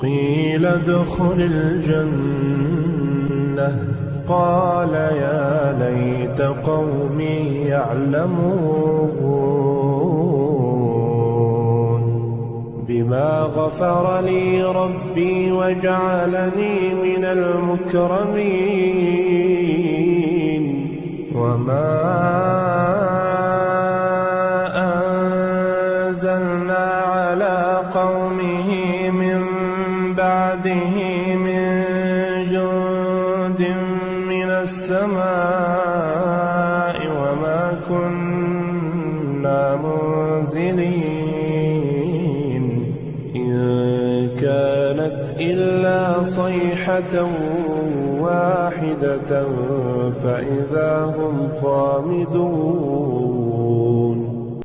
قيل ادخل الجنة قال يا ليت قومي يعلمون بما غفر لي ربي وجعلني من المكرمين وما أنزلنا على قومه من بعده من جند من السماء وما كنا منزلين إن كانت إلا صيحة واحدة فإذا هم خامدون.